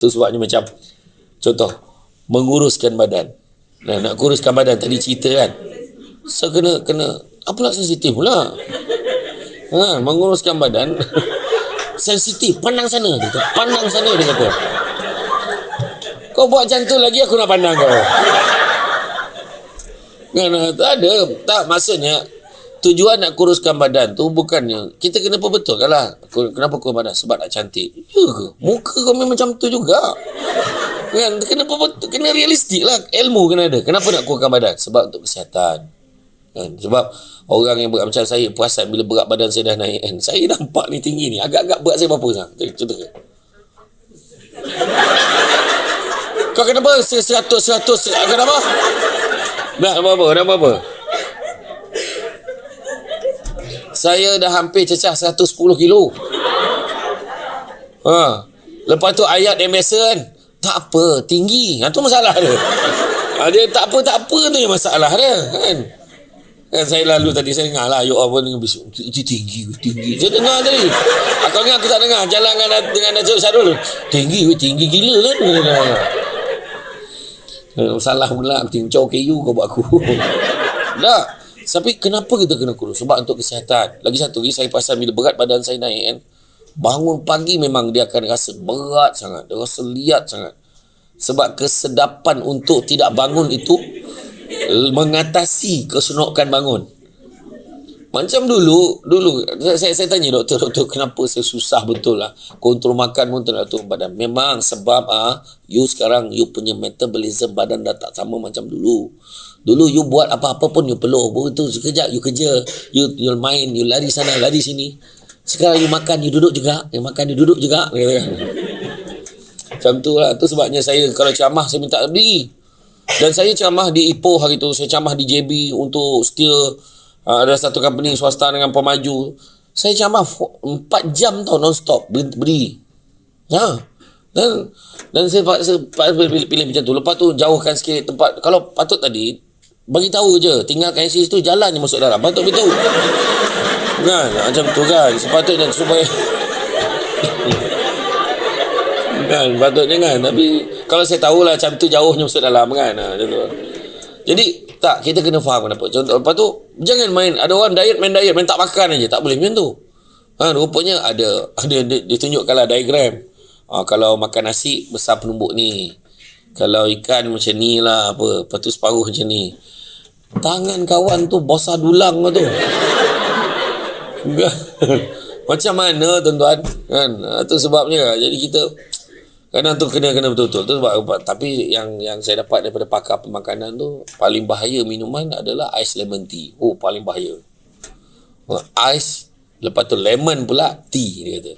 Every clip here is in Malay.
Tu sebabnya macam contoh menguruskan badan. Nak kuruskan badan tadi cerita kan. So kena apalah sensitif pula. Menguruskan badan sensitif, pandang sana dia kata. Pandang sana dia kata. Kau buat macam tu lagi aku nak pandang kau. Tak ada. Tak, maksudnya tujuan nak kuruskan badan tu bukannya kita kena perbetulkan lah. Kenapa kurus badan? Sebab nak cantik. Ya ke? Muka kau memang macam tu juga. Kan? Kena realistik lah. Ilmu kena ada. Kenapa nak kuruskan badan? Sebab untuk kesihatan. Kan? Sebab orang yang berat macam saya perasan bila berat badan saya dah naik kan. Saya nampak ni tinggi ni. Agak-agak berat saya berapa sekarang? Contoh ke? Kau kenapa? 100 kenapa? Dah berapa? Saya dah hampir cecah 110 kilo. Lepas tu ayat yang biasa kan, tak apa, tinggi. Itu masalah dia. Dia tak apa tu yang masalah dia kan. Kan saya lalu tadi saya dengar lah ayat apa dengan besok. Itu tinggi. Saya dengar tadi. Aku dengar, aku tak dengar. Jalan dengan Najib Syarul. Tinggi gila kan. Salah pula, aku cincau KU kau buat aku. Tak. Tapi kenapa kita kena kurus? Sebab untuk kesihatan. Lagi satu lagi, saya perasan bila berat badan saya naik kan, bangun pagi memang dia akan rasa berat sangat. Dia rasa liat sangat. Sebab kesedapan untuk tidak bangun itu mengatasi keseronokan bangun. Macam dulu saya tanya doktor, kenapa saya susah betul lah kontrol makan pun tak atur badan. Memang sebab you sekarang you punya metabolism badan dah tak sama macam dulu. Dulu you buat apa-apa pun you peluh. Begitu sekejap you kerja, you main, you lari sana, lari sini. Sekarang you makan, you duduk juga. You makan, you duduk juga. Macam tu lah. Tu sebabnya saya kalau ceramah saya minta berdiri. Dan saya ceramah di Ipoh hari tu. Saya ceramah di JB untuk Steel. Ada satu company swasta dengan pemaju. Saya ceramah 4 jam tau non-stop berdiri. Dan saya pilih macam tu. Lepas tu jauhkan sikit tempat. Kalau patut tadi bagi tahu je, tinggalkan IC tu, jalan je masuk dalam. Patut beritahu. Kan? Macam tu kan. Sepatutnya supaya kan, patutnya kan. Tapi kalau saya tahulah macam tu jauhnya masuk dalam kan. Macam tu. Jadi tak, kita kena faham kenapa. Contoh, lepas tu jangan main. Ada orang main diet, main tak makan aja. Tak boleh macam tu. Rupanya ada ditunjukkanlah diagram. Kalau makan nasi besar penumbuk ni. Kalau ikan macam ni lah apa. Lepas tu separuh macam ni. Tangan kawan tu besar dulang tu. Macam mana tuan-tuan? Kan? Itu sebabnya. Jadi kita kadang tu kena betul-betul. Tu sebab, tapi yang saya dapat daripada pakar pemakanan tu, paling bahaya minuman adalah ais lemon tea. Paling bahaya. Ais, lepas tu lemon pula tea dia kata.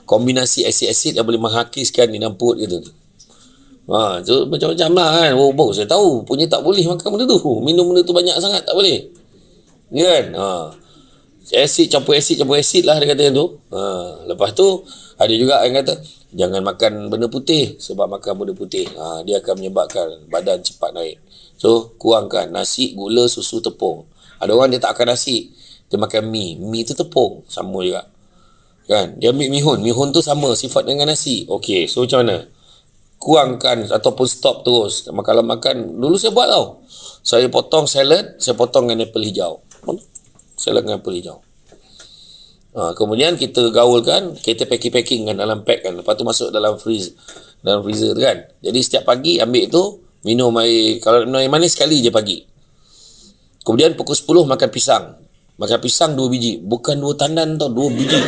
Kombinasi asid-asid yang boleh menghakiskan di dalam perut gitu. So, macam-macam lah kan. Baru saya tahu. Punya tak boleh makan benda tu. Minum benda tu banyak sangat tak boleh. Kan? Asid campur asid lah dia kata tu. Lepas tu ada juga yang kata jangan makan benda putih. Sebab makan benda putih dia akan menyebabkan badan cepat naik. So kurangkan nasi, gula, susu, tepung. Ada orang dia tak makan nasi, dia makan mi tu tepung. Sama juga kan. Dia ambil mihun tu sama sifat dengan nasi. Okey, so macam mana? Kurangkan ataupun stop terus. Kalau makan, dulu saya buat tau, saya potong salad, saya potong dengan apple hijau. Salad dengan apple hijau. Kemudian kita gaulkan, kita packing kan dalam pack kan. Lepas tu masuk dalam freezer kan. Jadi setiap pagi ambil tu, minum air, kalau minum air manis sekali je pagi. Kemudian pukul 10 makan pisang. Makan pisang 2 biji. Bukan 2 tandan tau, 2 biji.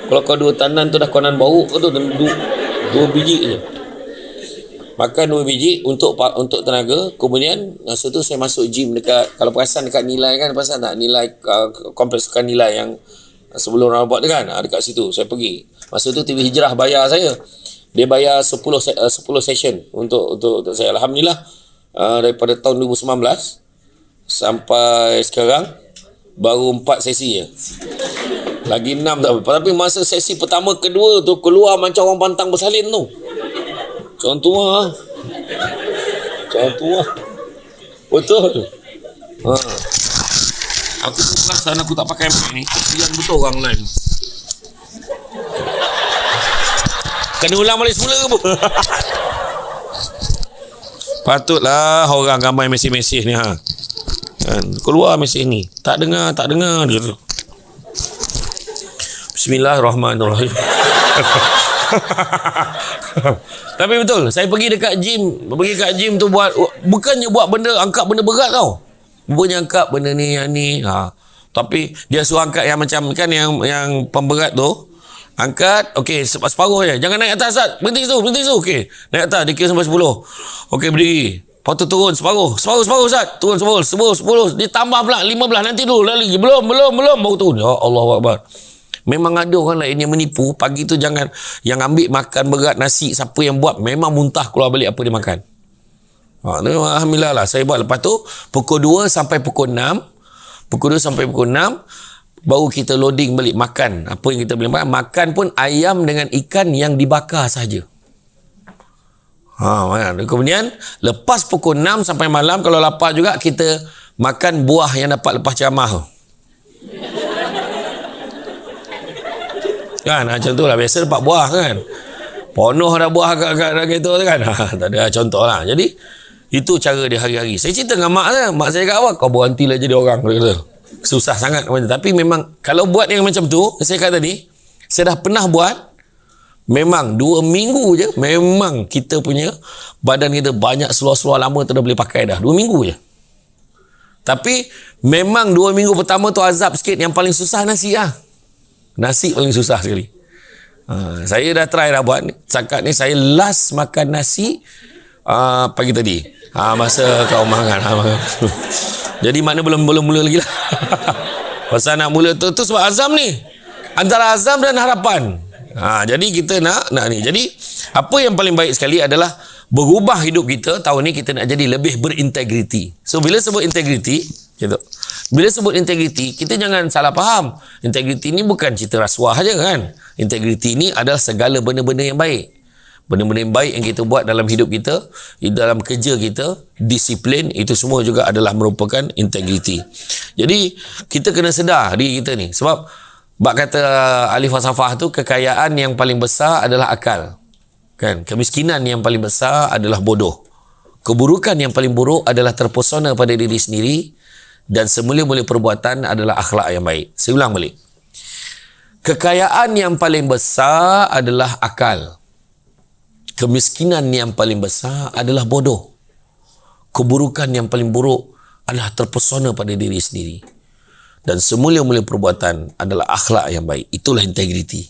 Kalau kau 2 tandan tu dah konan bau tu, 2 biji je. Makan 2 biji untuk tenaga. Kemudian masa tu saya masuk gym dekat, kalau perasan dekat Nilai kan, perasan tak Nilai, kompleks sukan Nilai yang sebelum orang buat tu kan, dekat situ saya pergi. Masa tu TV Hijrah bayar saya. Dia bayar 10 session untuk saya. Alhamdulillah, daripada tahun 2019 sampai sekarang baru 4 sesi je. Lagi 6 tak apa. Tapi masa sesi pertama kedua tu keluar macam orang pantang bersalin tu. Contoh lah. Betul. Aku perasan aku tak pakai mic ni. Kesian betul orang lain. Kena ulang balik semula ke apa? Patutlah orang ramai mesej-mesej ni ha. Kan? Keluar mesej ni. Tak dengar dia tu. Bismillahirrahmanirrahim. Tapi betul, saya pergi dekat gym tu buat, bukannya buat benda, angkat benda berat tau. Rupanya angkat benda ni, yang ni. Tapi dia suruh angkat yang macam kan, yang pemberat tu. Angkat, okey, separuh je. Jangan naik atas, Ustaz. Berhenti tu. Okey. Naik atas, dia kira sampai 10. Okey, berdiri. Lepas tu turun separuh, Ustaz. Turun 10. Dia tambah pula 15. Nanti dulu lagi. Belum. Baru turun. Ya Allah Akbar. Memang ada orang lain yang menipu. Pagi tu jangan, yang ambil makan berat nasi, siapa yang buat, memang muntah keluar balik apa dia makan. Alhamdulillah lah. Saya buat lepas tu, pukul 2 sampai pukul 6. Baru kita loading balik makan. Apa yang kita boleh makan. Makan pun ayam dengan ikan yang dibakar saja. Kemudian lepas pukul 6 sampai malam, kalau lapar juga, kita makan buah yang dapat lepas ceramah tu. Kan macam tu lah. Biasa dapat buah kan. Penuh ada buah kat itu kan. Tak ada contoh lah. Jadi itu cara dia hari-hari. Saya cerita dengan mak saya. Mak saya kat awal, kau berhentilah jadi orang. Dia kata, susah sangat. Tapi memang kalau buat yang macam tu, saya kata tadi, saya dah pernah buat. Memang 2 minggu je, memang kita punya badan kita banyak seluar-seluar lama tu dah boleh pakai dah. 2 minggu je. Tapi memang 2 minggu pertama tu azab sikit. Yang paling susah nasi lah. Nasi paling susah sekali. Saya dah try dah buat. Cakap ni saya last makan nasi pagi tadi. Masa kau makan. Jadi makna belum mula lagi lah. Pasal nak mula tu sebab azam ni. Antara azam dan harapan. Jadi kita nak ni. Jadi apa yang paling baik sekali adalah berubah hidup kita. Tahun ni kita nak jadi lebih berintegriti. So bila sebut integriti, gitu. Bila sebut integriti, kita jangan salah faham. Integriti ni bukan cerita rasuah aja kan. Integriti ni adalah segala benda-benda yang baik. Benda-benda yang baik yang kita buat dalam hidup kita, dalam kerja kita, disiplin, itu semua juga adalah merupakan integriti. Jadi kita kena sedar diri kita ni. Sebab bab kata ahli falsafah tu, kekayaan yang paling besar adalah akal. Kan? Kemiskinan yang paling besar adalah bodoh. Keburukan yang paling buruk adalah terpesona pada diri sendiri, dan semula-mula perbuatan adalah akhlak yang baik. Saya ulang balik. Kekayaan yang paling besar adalah akal. Kemiskinan yang paling besar adalah bodoh. Keburukan yang paling buruk adalah terpesona pada diri sendiri. Dan semula-mula perbuatan adalah akhlak yang baik. Itulah integriti.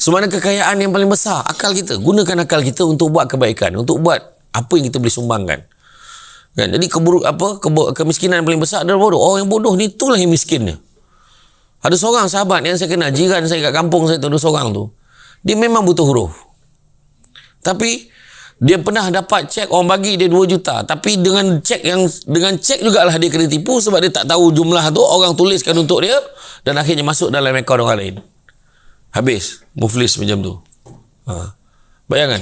Semana kekayaan yang paling besar, akal kita. Gunakan akal kita untuk buat kebaikan, untuk buat apa yang kita boleh sumbangkan. Kan? Jadi kemiskinan yang paling besar adalah bodoh. Orang yang bodoh ni, itulah yang miskinnya. Ada seorang sahabat yang saya kenal, jiran saya kat kampung saya tu, ada seorang tu. Dia memang butuh huruf. Tapi dia pernah dapat cek, orang bagi dia 2 juta. Tapi dengan cek jugalah dia kena tipu, sebab dia tak tahu jumlah tu, orang tuliskan untuk dia, dan akhirnya masuk dalam akaun orang lain. Habis. Muflis macam tu. Bayangkan.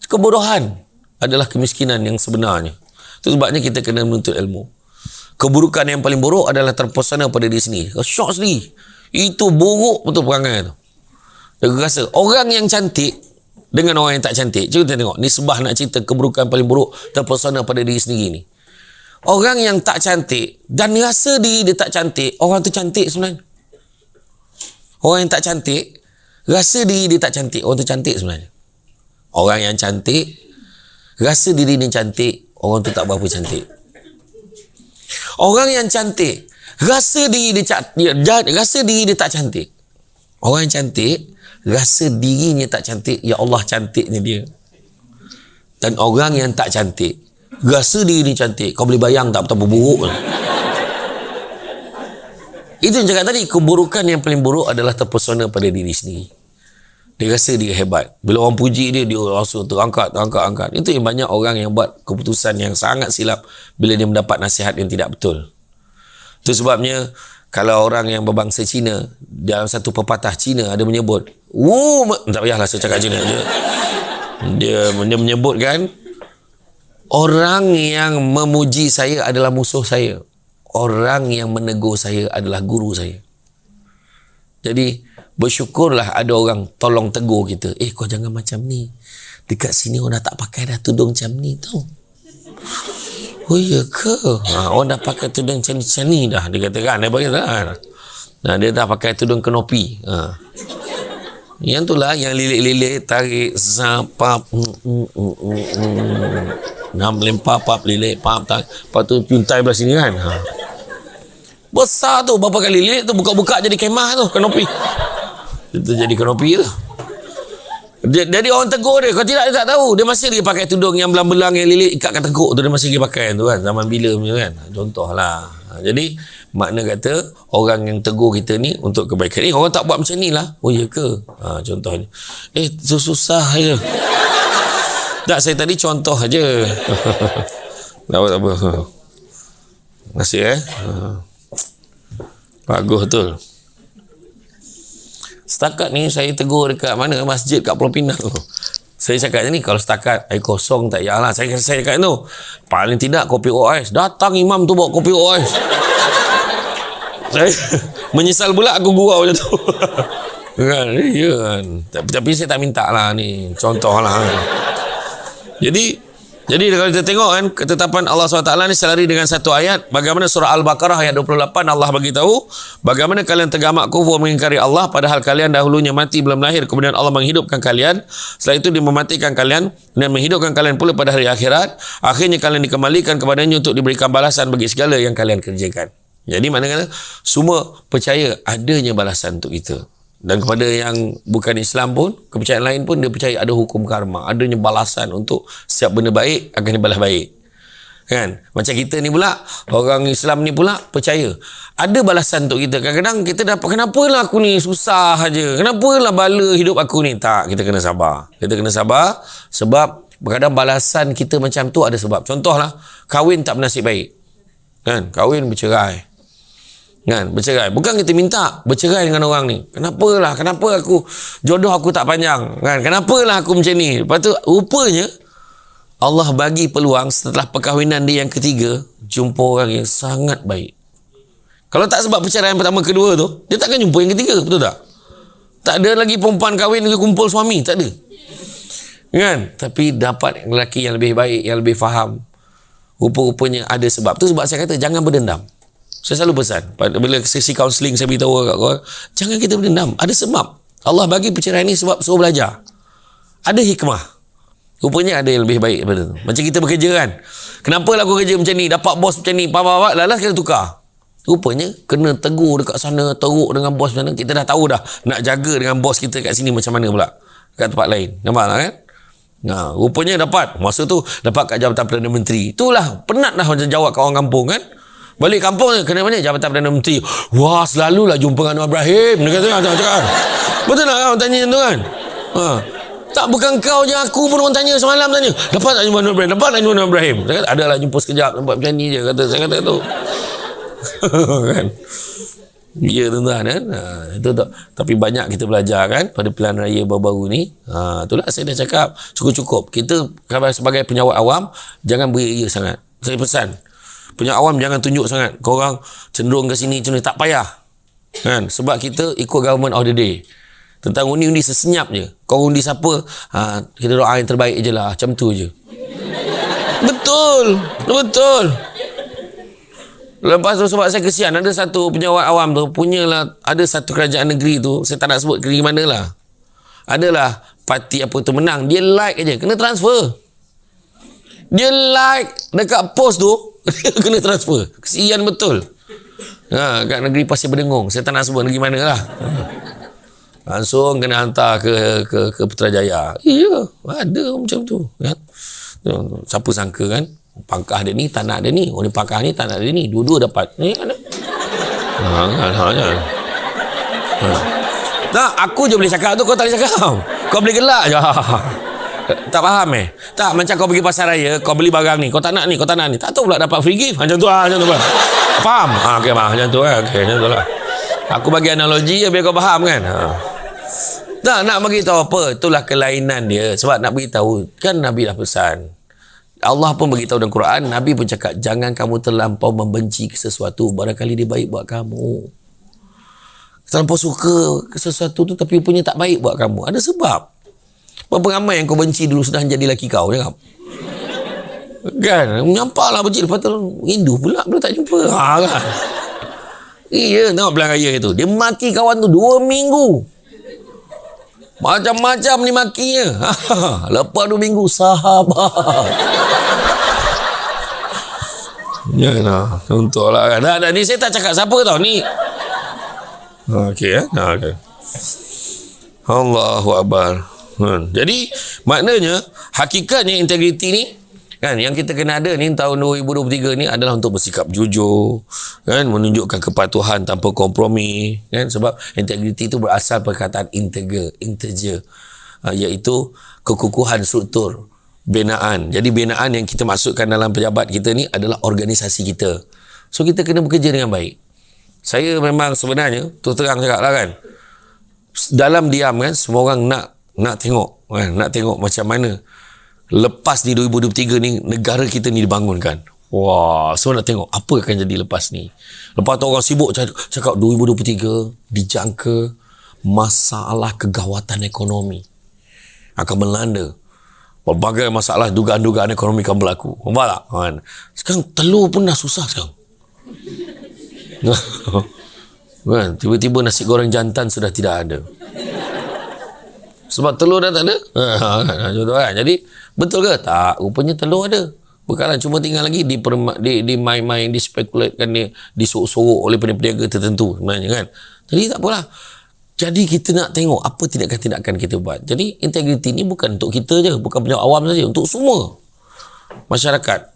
Kebodohan adalah kemiskinan yang sebenarnya. Itu sebabnya kita kena menuntut ilmu. Keburukan yang paling buruk adalah terpesona pada diri sendiri. Syok sendiri. Itu buruk betul perangai tu. Dia rasa orang yang cantik dengan orang yang tak cantik. Cuba kita tengok. Nisbah nak cerita keburukan paling buruk terpesona pada diri sendiri ni. Orang yang tak cantik dan rasa diri dia tak cantik, orang tu cantik sebenarnya. Orang yang tak cantik rasa diri dia tak cantik, orang tu cantik sebenarnya. Orang yang cantik rasa diri dia cantik, orang tu tak berapa cantik. Orang yang cantik rasa diri dia tak cantik. Orang yang cantik rasa dirinya tak cantik, ya Allah cantiknya dia. Dan orang yang tak cantik rasa diri dia cantik, kau boleh bayang tak betapa buruk. Itu yang cakap tadi, keburukan yang paling buruk adalah terpesona pada diri sendiri. Dia rasa dia hebat. Bila orang puji dia rasa terangkat. Itu yang banyak orang yang buat keputusan yang sangat silap bila dia mendapat nasihat yang tidak betul. Itu sebabnya kalau orang yang berbangsa Cina, dalam satu pepatah Cina ada menyebut, tak payahlah saya cakap Cina. Dia menyebutkan, orang yang memuji saya adalah musuh saya. Orang yang menegur saya adalah guru saya. Jadi bersyukurlah ada orang tolong tegur kita. Kau jangan macam ni. Dekat sini orang dah tak pakai dah tudung macam ni tau. Oh ya ke? Orang dah pakai tudung macam ni dah. Dia kata kan. Dia bagi dah. Nah, dia dah pakai tudung kenopi. Yang tu lah yang lilik-lilik tarik zapap. Nam lempar pap lilik pap tak. Lepas tu pintai belah sini kan. Besar tu berapa kali lilik tu buka-buka jadi kemah tu kenopi. Itu jadi kenopi tu. Jadi orang tegur dia, kau tidak, dia tak tahu, dia masih lagi pakai tudung yang belang-belang yang lilik ikatkan teguk tu, dia masih lagi pakai tu kan, zaman bila punya kan. Contohlah. Jadi makna kata orang yang tegur kita ni untuk kebaikan. Orang tak buat macam ni lah. Oh ya ke? Contohnya. Susah je. Tak, saya tadi contoh aja. Tak apa. Terima kasih bagus betul. Setakat ni saya tegur dekat mana masjid kat Pulau Pinang tu. Saya cakap ni kalau setakat air kosong tak payahlah. Saya cakap tu paling tidak kopi OIS. Datang imam tu bawa kopi OIS. Saya menyesal pula aku gurau macam tu. Kan? Ya kan. Tapi saya tak minta lah ni. Contoh lah. Jadi kalau kita tengok kan ketetapan Allah SWT ni selari dengan satu ayat. Bagaimana surah Al-Baqarah ayat 28 Allah bagi tahu bagaimana kalian tergamak kufur mengingkari Allah padahal kalian dahulunya mati belum lahir, kemudian Allah menghidupkan kalian, setelah itu dia mematikan kalian dan menghidupkan kalian pula pada hari akhirat, akhirnya kalian dikembalikan kepadanya untuk diberikan balasan bagi segala yang kalian kerjakan. Jadi maknanya semua percaya adanya balasan untuk kita. Dan kepada yang bukan Islam pun, kepercayaan lain pun, dia percaya ada hukum karma, adanya balasan untuk setiap benda baik akan dibalas baik. Kan? Macam kita ni pula, orang Islam ni pula percaya ada balasan untuk kita. Kadang-kadang kita dapat, kenapalah aku ni susah aja, kenapalah bala hidup aku ni. Tak, kita kena sabar. Kita kena sabar sebab kadang balasan kita macam tu ada sebab. Contohlah, kahwin tak bernasib baik. Kan? Kahwin bercerai. Kan, bercerai. Bukan kita minta bercerai dengan orang ni. Kenapa aku jodoh aku tak panjang? Kan? Kenapalah aku macam ni? Lepas tu rupanya Allah bagi peluang setelah perkahwinan dia yang ketiga jumpa orang yang sangat baik. Kalau tak sebab perceraian pertama kedua tu, dia takkan jumpa yang ketiga, betul tak? Tak ada lagi perempuan kahwin lagi kumpul suami, tak ada. Kan? Tapi dapat lelaki yang lebih baik, yang lebih faham. Rupa-rupanya ada sebab. Tu sebab saya kata jangan berdendam. Saya selalu pesan bila sesi kaunseling saya beritahu kat korang, jangan kita berdendam, ada sebab. Allah bagi perceraian ni sebab suruh belajar, ada hikmah. Rupanya ada yang lebih baik daripada tu. Macam kita bekerja kan, kenapa lah aku kerja macam ni, dapat bos macam ni, lalas kita tukar. Rupanya kena tegur dekat sana, teruk dengan bos sana. Kita dah tahu dah nak jaga dengan bos kita kat sini macam mana pula kat tempat lain. Nampak tak kan? Rupanya dapat masa tu dapat kat jabatan Perdana Menteri. Itulah penat dah macam jawab kat orang kampung kan. Balik kampung ni, kena mana? Jabatan Perdana Menteri. Wah, selalulah jumpa dengan Anwar Ibrahim. Dia kata, cakap. Betul tak orang tanya tu kan? Tak, bukan kau je, aku pun orang tanya semalam tanya. Dapat tak jumpa Anwar Ibrahim? Dapat tak jumpa Anwar Ibrahim? Saya kata, adalah jumpa sekejap. Nampak macam ni je. Saya kata tu. Kan? Ya tuan-tuan kan? Itu tak. Tapi banyak kita belajar kan pada pilihan raya baru-baru ni. Itulah saya dah cakap. Cukup-cukup. Kita sebagai penyawat awam, jangan beria sangat. Saya pesan. Punya awam jangan tunjuk sangat. Korang cenderung ke sini, tak payah. Kan? Sebab kita ikut government of the day. Tentang undi-undi sesenyap je. Kau undi siapa? Kita doa yang terbaik je lah. Macam tu je. Betul. Lepas tu sebab saya kesian, ada satu penyawat awam tu, punyalah, ada satu kerajaan negeri tu, saya tak nak sebut negeri mana lah. Adalah parti apa tu menang, dia like aja, kena transfer. Dia like dekat post tu, dia kena transfer. Kesian betul. Kat negeri Pasir Berdengung, saya tak nak sebut negeri mana lah. Langsung kena hantar ke Putrajaya. Iya, ada macam tu kan. Siapa sangka kan, pangkah dia ni tak nak dia ni, orang pangkah ni tak nak dia ni, dua-dua dapat ni kan. Tak, aku je boleh cakap tu, kau tak boleh cakap. Kau boleh gelak je. Tak faham tak, macam kau pergi pasar raya, kau beli barang ni, kau tak nak ni, tak tahu pula dapat free gift macam tu macam tu pula. Faham? Okey bang, macam tu kan. Okey, macam tu lah. Aku bagi analogi biar kau faham kan. Tak nak bagi tahu apa, itulah kelainan dia. Sebab nak bagi tahu kan, Nabi dah pesan. Allah pun beritahu dalam Quran, Nabi pun cakap jangan kamu terlampau membenci sesuatu barangkali dia baik buat kamu. Terlampau suka sesuatu tu tapi punya tak baik buat kamu. Ada sebab. Berapa ramai yang kau benci dulu sudah jadi laki kau, cakap. Kan? Menyampaklah benci. Lepas tu rindu pula tak jumpa. Kan? Iya, tengok belah raya itu. Dia maki kawan tu 2 minggu. Macam-macam ni makinya. Lepas 2 minggu, sahabat. Ya lah, untunglah kan. Nah, ni saya tak cakap siapa tau ni. Okey ya. Okay. Allahu Akbar. Jadi maknanya hakikatnya integriti ni kan yang kita kena ada ni tahun 2023 ni adalah untuk bersikap jujur, kan, menunjukkan kepatuhan tanpa kompromi, kan, sebab integriti itu berasal perkataan integer, iaitu kekukuhan struktur binaan. Jadi binaan yang kita masukkan dalam pejabat kita ni adalah organisasi kita. So kita kena bekerja dengan baik. Saya memang sebenarnya tu terang cakap lah kan, dalam diam kan semua orang nak tengok kan, nak tengok macam mana lepas di 2023 ni negara kita ni dibangunkan. Wah, semua nak tengok apa akan jadi lepas ni. Lepas tu orang sibuk cakap 2023 dijangka masalah kegawatan ekonomi akan melanda. Berbagai masalah dugaan-dugaan ekonomi akan berlaku. Nampak tak? Kan? Sekarang telur pun dah susah sekarang. Kan? Tiba-tiba nasi goreng jantan sudah tidak ada. Sebab telur dah tak ada. Kan? Jadi betul ke? Tak. Rupanya telur ada. Bekalan cuma tinggal lagi dimain-main, dispekulatkan, disorok-sorok oleh peniaga tertentu sebenarnya kan. Jadi tak apalah. Jadi kita nak tengok apa tindakan-tindakan kita buat. Jadi integriti ni bukan untuk kita je, bukan punya awam saja, untuk semua masyarakat.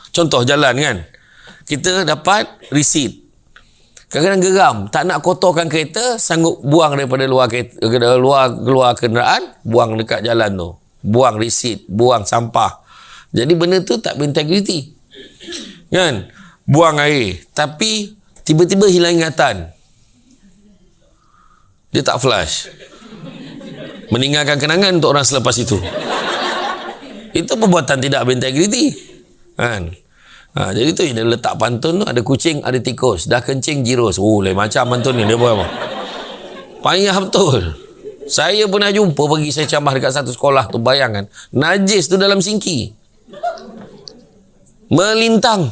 Contoh jalan kan. Kita dapat resit. Kadang-kadang geram, tak nak kotorkan kereta, sanggup buang daripada luar kenderaan, buang dekat jalan tu. Buang resit, buang sampah. Jadi benda tu tak berintegriti. Kan? Buang air, tapi tiba-tiba hilang ingatan. Dia tak flush. Meninggalkan kenangan untuk orang selepas itu. Itu perbuatan tidak berintegriti. Kan? Jadi tu dia letak pantun tu, ada kucing, ada tikus. Dah kencing jirus. Oh, lain macam pantun ni. Dia buat apa? Payah betul. Saya pernah jumpa pergi saya camah dekat satu sekolah tu, bayangkan. Najis tu dalam singki. Melintang.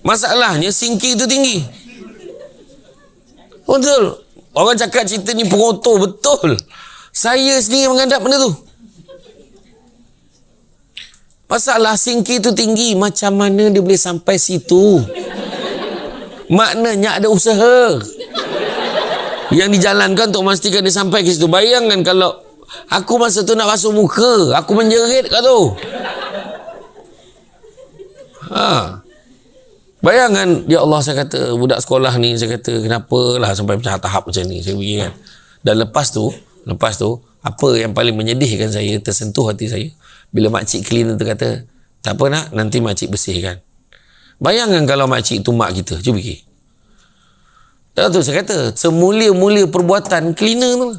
Masalahnya singki tu tinggi. Betul. Orang cakap cerita ni pengotor, betul. Saya sendiri menghadap benda tu. Masalah singki tu tinggi, macam mana dia boleh sampai situ? Maknanya ada usaha yang dijalankan untuk memastikan dia sampai ke situ. Bayangkan kalau aku masa tu nak basuh muka, aku menjerit kat tu. Bayangkan, ya Allah, saya kata budak sekolah ni, saya kata kenapalah sampai macam tahap macam ni, saya fikir kan. Dan lepas tu apa yang paling menyedihkan saya, tersentuh hati saya, bila makcik cleaner tu kata, tak apa nak, nanti makcik bersihkan. Bayangkan kalau makcik tu mak kita, cuba fikir. Dan tu saya kata, semulia-mulia perbuatan cleaner tu.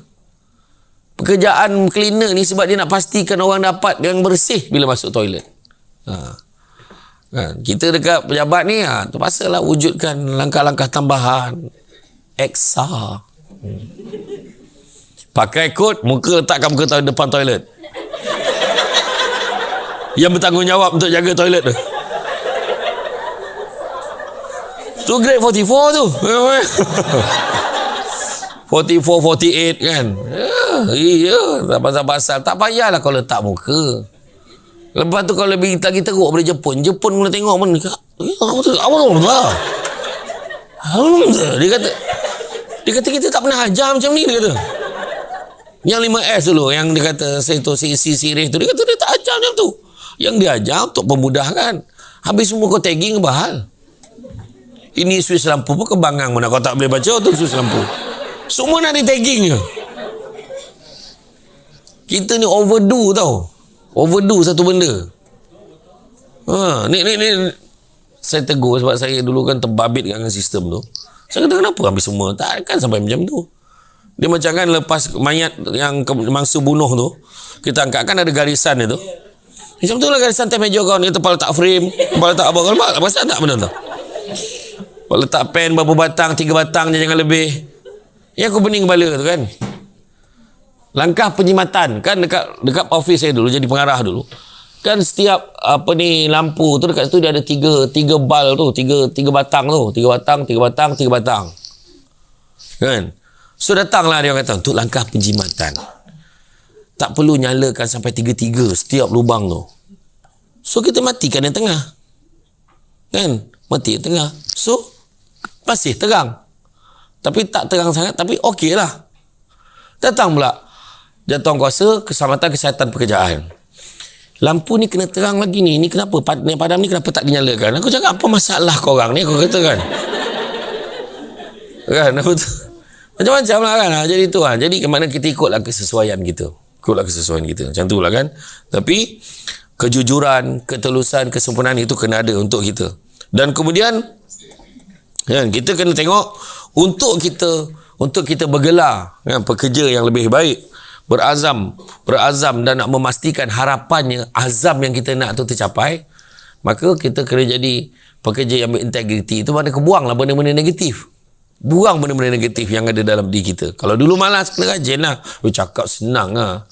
Pekerjaan cleaner ni sebab dia nak pastikan orang dapat yang bersih bila masuk toilet. Kita dekat pejabat ni, terpaksa lah wujudkan langkah-langkah tambahan. Eksa. Pakai kod, muka letakkan muka depan toilet. Yang bertanggungjawab untuk jaga toilet tu. Tu grade 44 tu. 44, 48 kan. Iya, tak pasal-pasal. Tak payahlah kau letak muka. Lepas tu kalau lebih lagi teruk daripada Jepun. Jepun mula tengok pun. Dia kata kita tak pernah ajar macam ni, dia kata. Yang 5S dulu, yang dia kata si sirih tu, dia kata dia tak ajar macam tu. Yang dia ajar untuk pemudahkan. Habis semua kau tagging apa hal? Ini Swiss lampu pun kebangang mana kau tak boleh baca tu Swiss lampu. Semua nak di tagging je. Kita ni overdo tau. Overdo satu benda. Ni saya tegur sebab saya dulu kan terbabit dengan sistem tu. Saya kata kenapa habis semua? Takkan sampai macam tu. Dia macam kan lepas mayat yang mangsa bunuh tu, kita angkat kan ada garisan dia tu. Macam tu lah garisan atas meja kau ni, kepala tak frame, kepala tak apa. Kau nampak? Pasal tak benda tu? Kalau letak pen berapa batang, 3 batang je, jangan lebih. Yang aku pening kepala tu kan. Langkah penjimatan kan dekat office saya dulu, jadi pengarah dulu. Kan setiap lampu tu dekat situ dia ada tiga bal tu, tiga batang tu, 3 batang, 3 batang, 3 batang. Kan? So datanglah dia kata untuk langkah penjimatan. Tak perlu nyalakan sampai 3 setiap lubang tu. So kita matikan yang tengah. Kan? Mati yang tengah. So masih terang. Tapi tak terang sangat, tapi okey lah. Datang pula Jawatankuasa Keselamatan Kesihatan Pekerjaan. Lampu ni kena terang lagi ni. Ni kenapa? Padam ni kenapa tak dinyalakan? Aku cakap, apa masalah korang ni? Aku kata kan. Kan? Macam-macam lah kan. Jadi tu lah. Jadi ke mana kita ikutlah kesesuaian kita. Macam tu lah kan. Tapi kejujuran, ketulusan, kesempurnaan itu kena ada untuk kita. Dan kemudian kan, kita kena tengok untuk kita bergelar kan, pekerja yang lebih baik, berazam dan nak memastikan harapannya, azam yang kita nak tu tercapai, maka kita kena jadi pekerja yang berintegriti. Itu mana kebuanglah benda-benda negatif. Buang benda-benda negatif yang ada dalam diri kita. Kalau dulu malas, kena rajin lah. Cakap senang lah.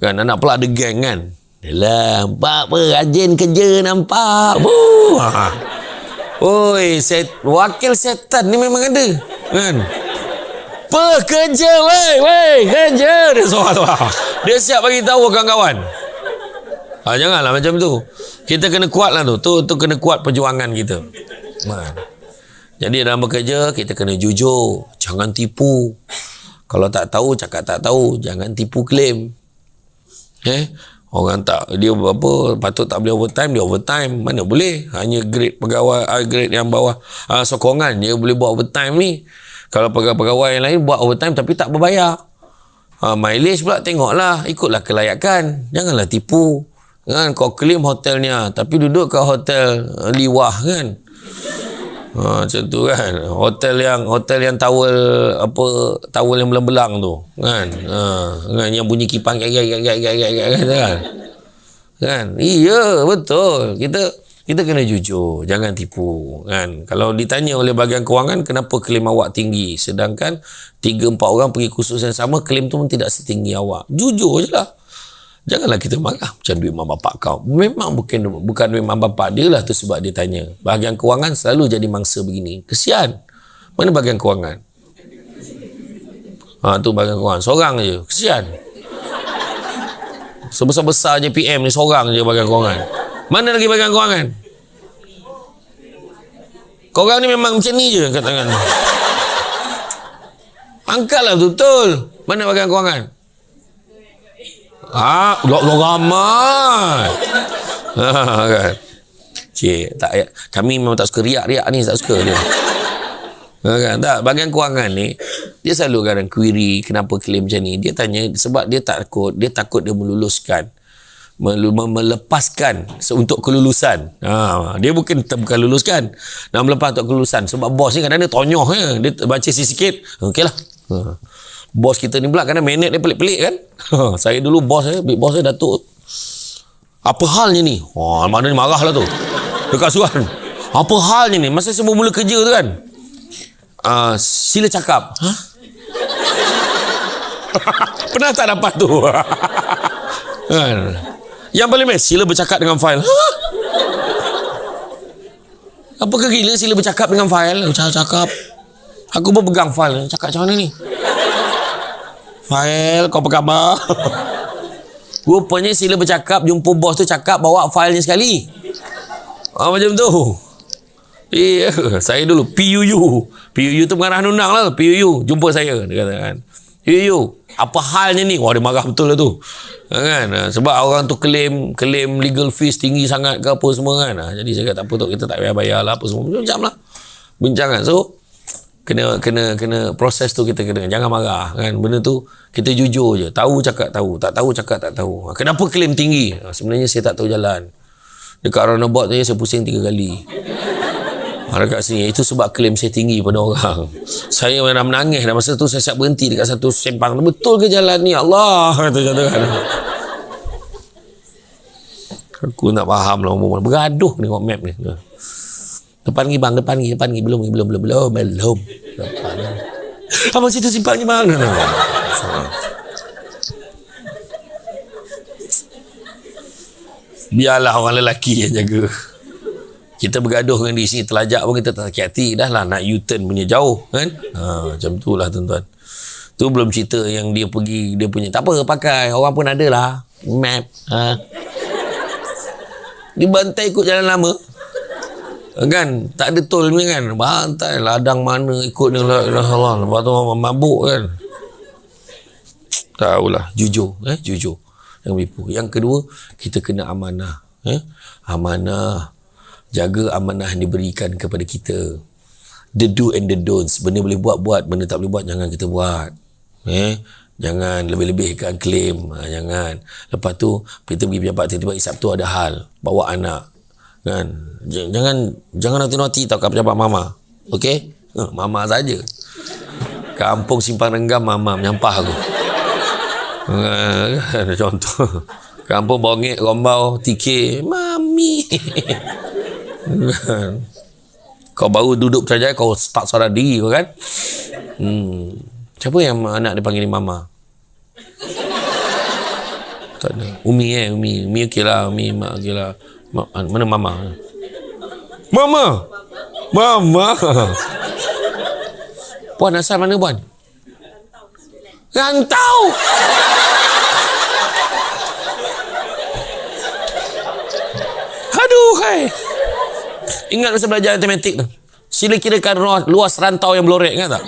Kan, anak pula ada geng kan. Yalah, nampak apa? Rajin kerja nampak. Oi, wakil setan ni memang ada. Kan? Pekerja, wey, kerja. Dia soal tu. Dia siap bagi tahu kawan-kawan. Janganlah macam tu. Kita kena kuat lah tu. Tu kena kuat perjuangan kita. Jadi dalam bekerja, kita kena jujur. Jangan tipu. Kalau tak tahu, cakap tak tahu. Jangan tipu klaim. Orang tak, dia apa, patut tak boleh overtime, dia overtime. Mana boleh? Hanya grade pegawai, grade yang bawah sokongan dia boleh buat overtime ni. Kalau pegawai yang lain buat overtime tapi tak berbayar. Mileage pula tengoklah, ikutlah kelayakan. Janganlah tipu. Kan, kau claim hotelnya tapi duduk kat hotel liwah kan. Macam tu kan. Hotel yang towel yang belang-belang tu kan. Kan yang bunyi kipang kan. Kan? Iya, betul. Kita kena jujur, jangan tipu kan. Kalau ditanya oleh bahagian kewangan, kenapa klaim awak tinggi sedangkan 3-4 orang pergi kursus yang sama, klaim tu pun tidak setinggi awak. Jujur je lah. Janganlah kita marah macam duit mak bapak kau. Memang bukan duit mak bapak dia lah tu sebab dia tanya. Bahagian kewangan selalu jadi mangsa begini. Kesian. Mana bahagian kewangan? Tu bahagian kewangan. Seorang je. Kesian. Sebesar-besar je PM ni, seorang je bahagian kewangan. Mana lagi bahagian kewangan? Korang ni memang macam ni je kat tangan. Angkatlah betul. Mana bahagian kewangan? Ramai. Kan. Cik, tak, kami memang tak suka riak ni, tak suka dia. Kan, tak, bahagian kewangan ni dia selalu kadang query kenapa claim macam ni. Dia tanya sebab dia takut dia meluluskan, melepaskan untuk kelulusan. Dia bukan luluskan, nak melepas untuk kelulusan. Sebab bos ni kadang-kadang dia tonyoh je. Dia baca sikit, okeylah. Bos kita ni pula kadang minute dia pelik-pelik kan. Saya dulu big boss saya Datuk. Apa halnya ni? Mana ni marah lah tu. Dekat suruhan. Apa halnya ni? Masa saya mula kerja tu kan. Sila cakap. Pernah tak dapat tu? Yang paling best, sila bercakap dengan fail. Apa ke gila sila bercakap dengan fail? Cakap. Aku pun pegang fail. Cakap macam mana ni? Fail, kau apa khabar? Rupanya sila bercakap, jumpa bos tu cakap, bawa failnya sekali. Macam tu. Iya, saya dulu PUU tu pengarah undang lah. PUU jumpa saya, dia kata kan, PUU apa halnya ni? Wah, dia marah betul lah tu kan. Sebab orang tu claim legal fees tinggi sangat ke apa semua kan. Jadi saya kata tak apa tu, kita tak payah bayar lah apa semua macam lah bincangan. So kena proses tu, kita kena jangan marah kan. Benda tu kita jujur je, tahu cakap tahu, tak tahu cakap tak tahu. Kenapa claim tinggi? Sebenarnya saya tak tahu jalan. Dekat roundabout tu saya pusing 3 kali. Dekat sini itu sebab claim saya tinggi pada orang. Saya dah menangis dah masa tu. Saya siap berhenti dekat satu sempang. Betul ke jalan ni? Allah kata kan. Aku nak faham lah umur. Bergaduh tengok map ni. Depan lagi bang, depan lagi. Belum. Depan. Abang situ simpan lagi bang. Biarlah orang lelaki yang jaga. Kita bergaduh dengan di sini, terlajak pun kita tak sakit hati. Dah lah nak U-turn punya jauh kan. Macam tu lah tuan-tuan. Tu belum cerita yang dia pergi, dia punya tak apa pakai, orang pun ada lah map. Dia bantai ikut jalan lama kan, tak ada tol ni kan, bantai ladang mana ikut ni lah, lepas tu mabuk kan. Tahulah, jujur yang menipu. Yang kedua, kita kena amanah. Amanah, jaga amanah yang diberikan kepada kita. The do and the don'ts. Benda boleh buat, benda tak boleh buat jangan kita buat. Jangan lebih-lebihkan claim. Jangan. Lepas tu kita pergi pejabat, tiba-tiba Sabtu ada hal, bawa anak kan, jangan nanti tau kat pejabat mama. Okey, mama saja. Kampung Simpang Renggam mama menyampah aku. Contoh kampung Bongek Rombau TK mami. Kau baru duduk Putrajaya, kau start suara diri kau kan. Siapa yang anak dia panggil mama? Tak ada. Umi okey lah. Umi mak okey lah. Mana mama? Mama. Puan asal mana puan? Rantau. Aduh hai. Ingat masa belajar matematik tu. Sila kirakan luas rantau yang berlorek, ingat tak?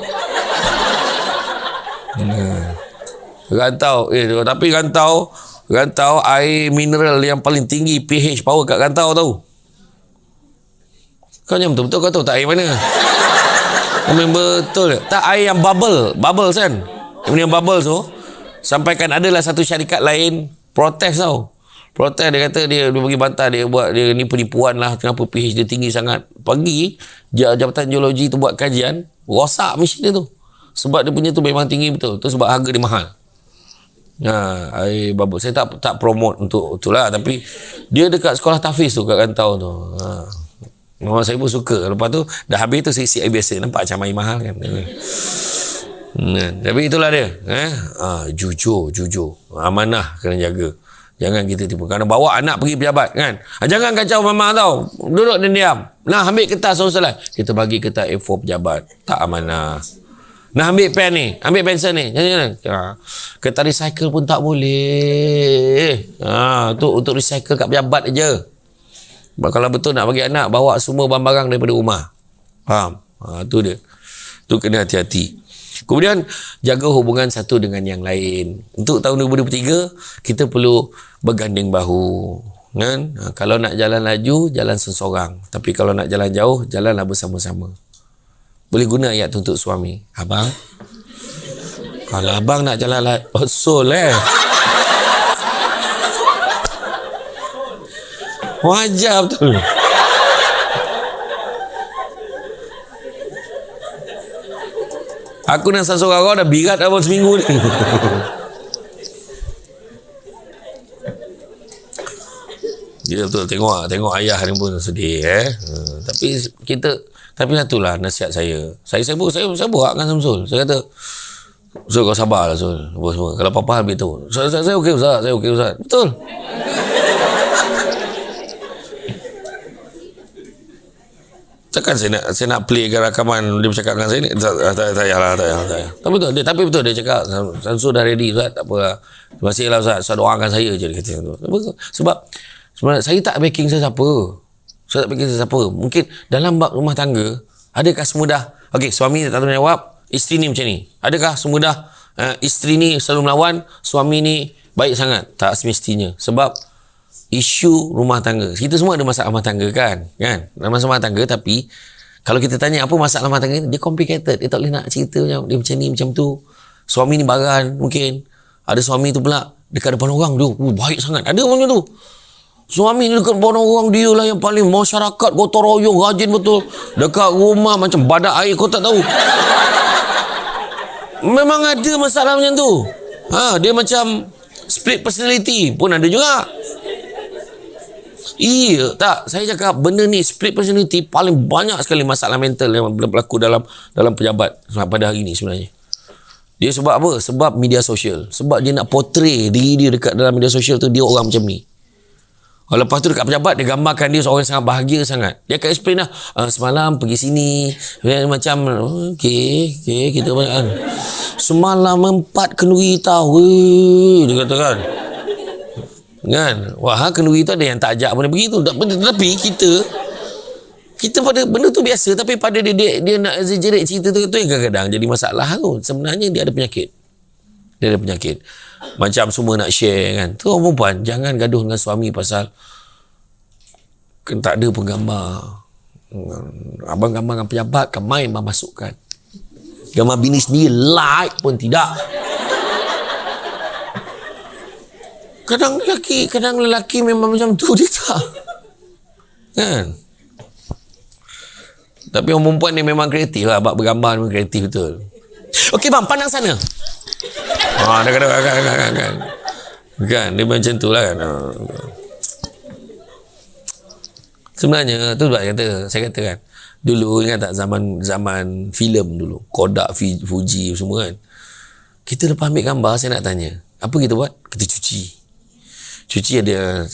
Rantau, tapi rantau air mineral yang paling tinggi pH power kat rantau tahu. Kau yang betul-betul kau tahu tak air mana? Memang betul tak, air yang bubbles kan? Yang bubbles tu sampaikan adalah satu syarikat lain protes tau. Protes, dia kata dia bagi bantah, dia buat dia ni penipuan lah, kenapa pH dia tinggi sangat. Pagi Jabatan Geologi tu buat kajian, rosak mesin dia tu. Sebab dia punya tu memang tinggi betul. Tu sebab harga dia mahal. Air bubble. Saya tak promote untuk itulah, tapi dia dekat sekolah tahfiz tu kat rantau tu. Mama saya pun suka. Lepas tu dah habis tu saya isi air biasa, nampak macam air mahal kan. Tapi itulah dia. Jujur. Amanah kena jaga. Jangan kita tipu. Kerana bawa anak pergi pejabat kan. Jangan kacau mama tau. Duduk dan diam. Nah, ambil kertas soalan. Kita bagi kertas A4 pejabat. Tak amanah. Nah, ambil pen ni, ambil pensel ni. Kertas recycle pun tak boleh. Tu untuk recycle kat pejabat aja. Kalau betul nak bagi anak, bawa semua barang-barang daripada rumah. Faham? Tu dia. Tu kena hati-hati. Kemudian jaga hubungan satu dengan yang lain. Untuk tahun 2023 kita perlu berganding bahu kan. Kalau nak jalan laju, jalan seseorang. Tapi kalau nak jalan jauh, jalanlah bersama-sama. Boleh guna ayat tu untuk suami. Abang, kalau abang nak jalan usul wajar betul. Aku nak seseorang kau dah birat abang seminggu ni. Dia betul tengok ayah ni pun sedih tapi itulah nasihat saya. Saya buat dengan Samsul. Saya kata, Zul kau sabarlah Zul. Kalau apa-apa habis tu. Saya okey Ustaz, Betul. Takkan saya nak play rakaman dia bercakap dengan saya ni. Tak payahlah. Tapi betul dia cakap Samsul dah ready Ustaz, tak apa. Terima kasih lah Ustaz, doakan saya je dia kata. Sebab saya tak backing sesiapa. Mungkin dalam bab rumah tangga, adakah semudah suami tak tahu jawab, isteri ni macam ni? Adakah semudah isteri ni selalu melawan, suami ni baik sangat? Tak semestinya. Sebab isu rumah tangga, kita semua ada masalah rumah tangga kan? Masalah rumah tangga, tapi kalau kita tanya apa masalah rumah tangga, dia complicated. Dia tak boleh nak cerita macam dia macam ni macam tu. Suami ni baran mungkin. Ada suami tu pula dekat depan orang tu baik sangat. Ada orang macam tu. Suami ni dekat depan orang, dia lah yang paling masyarakat, gotong royong, rajin betul. Dekat rumah macam badak air, kau tak tahu. Memang ada masalah macam tu. Dia macam split personality pun ada juga. Iya, tak. Saya cakap benda ni split personality paling banyak sekali masalah mental yang berlaku dalam pejabat pada hari ni sebenarnya. Dia sebab apa? Sebab media sosial. Sebab dia nak portray diri dia dekat dalam media sosial tu dia orang macam ni. Lepas tu dekat pejabat dia gambarkan dia seorang yang sangat bahagia sangat. Dia akan explain lah, semalam pergi sini macam okey kita kan. Semalam 4 kenduri tahu dia kata kan. Wah, kenduri tu ada yang tak ajak pun begitu. Tapi kita pada benda tu biasa, tapi pada dia nak exaggerate cerita tu yang kadang-kadang jadi masalah tu. Sebenarnya dia ada penyakit. Macam semua nak share kan. Tu orang perempuan jangan gaduh dengan suami pasal tak ada penggambar. Abang gambar dengan pejabat kan main masukkan. Gambar bini sendiri like pun tidak. Kadang lelaki memang macam tu dia tak. Kan? Tapi orang perempuan ni memang kreatif lah. Bab bergambar memang kreatif betul. Okey bang, pandang sana. Dia kata kan. Dia macam tu lah kan. Sebenarnya tu sebab saya kata kan. Dulu ingat tak zaman filem dulu. Kodak, Fuji semua kan. Kita lepas ambil gambar saya nak tanya. Apa kita buat? Kita cuci ada